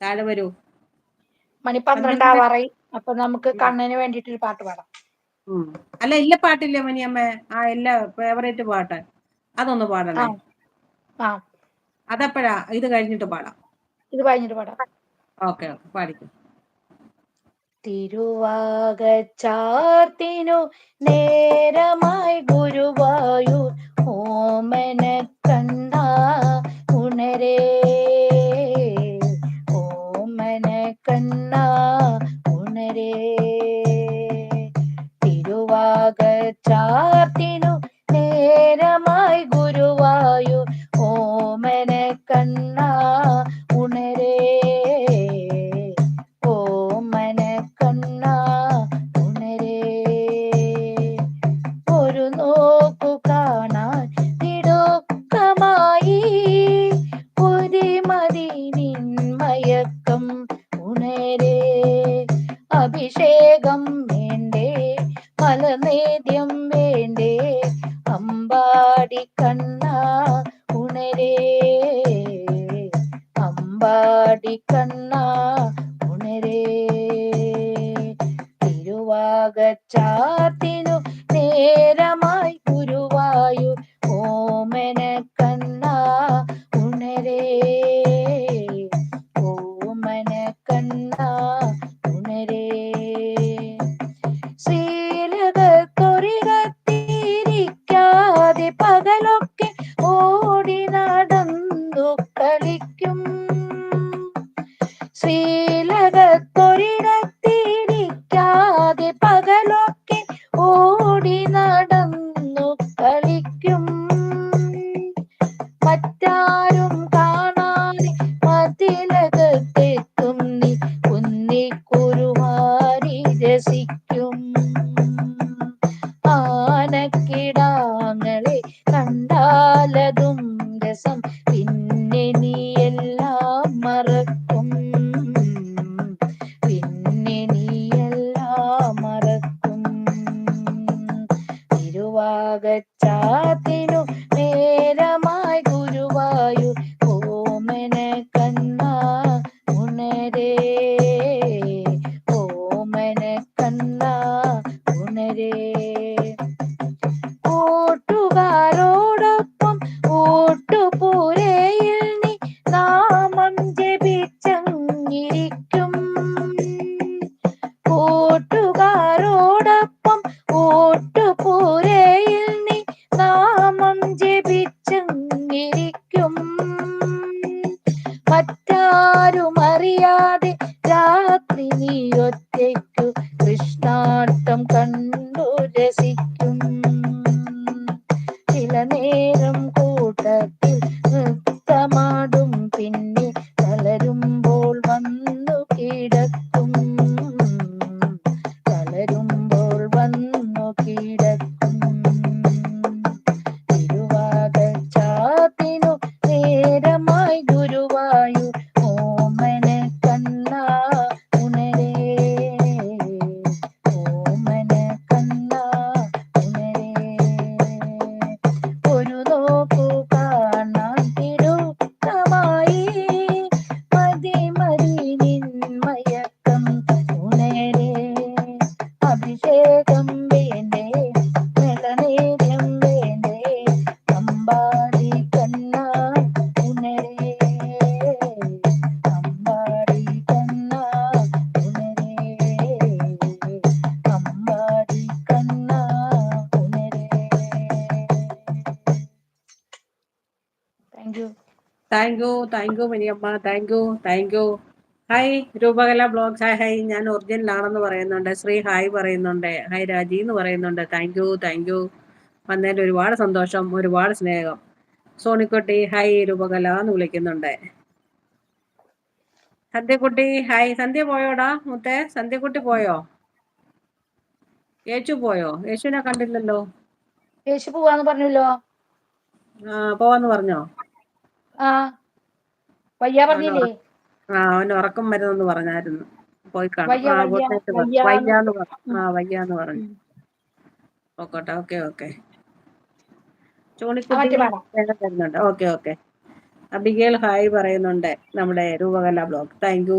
താഴെ വരൂ. മണി 12 ആവാറായി. അപ്പൊ നമുക്ക് കണ്ണന് വേണ്ടിട്ട് ഒരു പാട്ട് പാടാം. അല്ല, ഇല്ല പാട്ടില്ലേ മനിയമ്മ? ആ എല്ലാ ഫേവറേറ്റ് പാട്ട് അതൊന്ന് പാടണേ. അതപ്പോഴാ? ഇത് കഴിഞ്ഞിട്ട് പാടാം. ഇത് കഴിഞ്ഞിട്ട് പാടാം. Okay okay, പാടിക്കും. തിരുവാകച്ചാർത്തിനു നേരമായി ഗുരുവായൂർ ഓമന കണ്ണ ഉണരേ, ഓമന കണ്ണ ഉണരേ. തിരുവാകച്ചാർത്തിനു നേരമായി ഗുരുവായൂർ ഓമന കണ്ണ ഉണരേ, ഓമന കണ്ണ ഉണരേ. ഒരു നോക്കു കാണാൻ തിടുക്കമായി പുരിമതി നിന്മയക്കം ഉണരേ. അഭിഷേകം വേണ്ടേ, മലനേദ്യം വേണ്ടേ, അമ്പാടി കണ്ണ ഉണരേ, അമ്പാടി കണ്ണ ഉണരേ. തിരുവാകച്ചാർത്തിനു നേരമായി ഗുരുവായൂർ ഓമന കണ്ണ ഉണരേ, ഓമന കണ്ണ ഉണരേ. ശ്രീലകത്തൊരിടത്തിരിക്കാതെ പകലൊക്കെ ഓടി നടന്നു കളിക്കും. ശ്രീലകത്തൊരിടത്തിരിക്കാതെ പകലൊക്കെ ഓടി നടന്നു കളിക്കും. മറ്റാരും കാണാതെ മതിലകത്തെത്തും നീ കുന്നിക്കുരുമാരി രസിക്കും. ആനക്കിടാങ്ങളെ കണ്ടാലതും രസം, പിന്നെ നീ എല്ലാം മറക്കും, പിന്നെ നീ എല്ലാം മറക്കും. തിരുവാകച്ചാർത്തിനു നേരമായി ഗുരുവായൂർ ഓമന കണ്ണ ഉണരേ, ഓമന കണ്ണ ഉണരേ. കൂട്ടുകാരോടൊപ്പം ഊട്ടുപുരയിൽ നീ നാമം ജപിച്ചങ്ങിരിക്കും. കൂട്ടുകാരോടൊപ്പം ഊട്ടുപുരയിൽ നീ നാമം ജപിച്ചങ്ങിരിക്കും. മറ്റാരും അറിയാതെ രാത്രി നീ ഒറ്റയ്ക്കു കൃഷ്ണാട്ടം കണ്ടു രസിക്കും. ചില നേരം കൂട്ടത്തിൽ നൃത്തമാടും, പിന്നെ തളരുമ്പോൾ വന്നു കിടക്കും, തളരുമ്പോൾ വന്നു കിടക്കും. തിരുവാകച്ചാർത്തിനു നേരമായി ഗുരുവായൂർ ഓമന കണ്ണ ഉണരേ, ഓമന കണ്ണ ഉണരേ. ഒരു നോക്കു കാണാൻ തിടുക്കമായി മതി നിന്മയക്കം ഉണരേ. അഭിഷേകം വേണ്ടേ, മെളനേദ്യം വേണ്ടേ, അമ്പാടി കണ്ണ ഉണരേ, അമ്പാടി കണ്ണ ഉണരേ, അമ്പാടി കണ്ണ ഉണരേ. Thank you Maniyamma, thank you. Hi Roopakala blogs, hi. ഞാൻ ഒറിജിനൽ ആണെന്ന് പറയുന്നുണ്ട്. ശ്രീ ഹായ് പറയുന്നുണ്ട്. ഹായ് രാജി എന്ന് പറയുന്നുണ്ട്. താങ്ക് യു വന്നതിൽ ഒരുപാട് സന്തോഷം, ഒരുപാട് സ്നേഹം. സോണിക്കുട്ടി ഹായ് രൂപകല എന്ന് വിളിക്കുന്നുണ്ട്. സന്ധ്യക്കുട്ടി ഹായ്. സന്ധ്യ പോയോടാ മുത്തേ? സന്ധ്യക്കുട്ടി പോയോ? യേശു പോയോ? യേശുവിനെ കണ്ടില്ലല്ലോ. യേശു പോവാന്ന് പറഞ്ഞല്ലോ. പോവാന്ന് പറഞ്ഞോ? വയ്യ പറഞ്ഞില്ലേ? അവന് ഉറക്കം വരുന്നെന്ന് പറഞ്ഞായിരുന്നു. പോയി കാണും. വയ്യാന്ന് വയ്യാന്ന് പറഞ്ഞു. ഓക്കോട്ടെ. ഓക്കെ. ചോണിക്കുട്ടി തരുന്നുണ്ട്. ഓക്കെ. അബിഗേൽ ഹായ് പറയുന്നുണ്ട് നമ്മുടെ രൂപകല ബ്ലോഗ്. Thank you.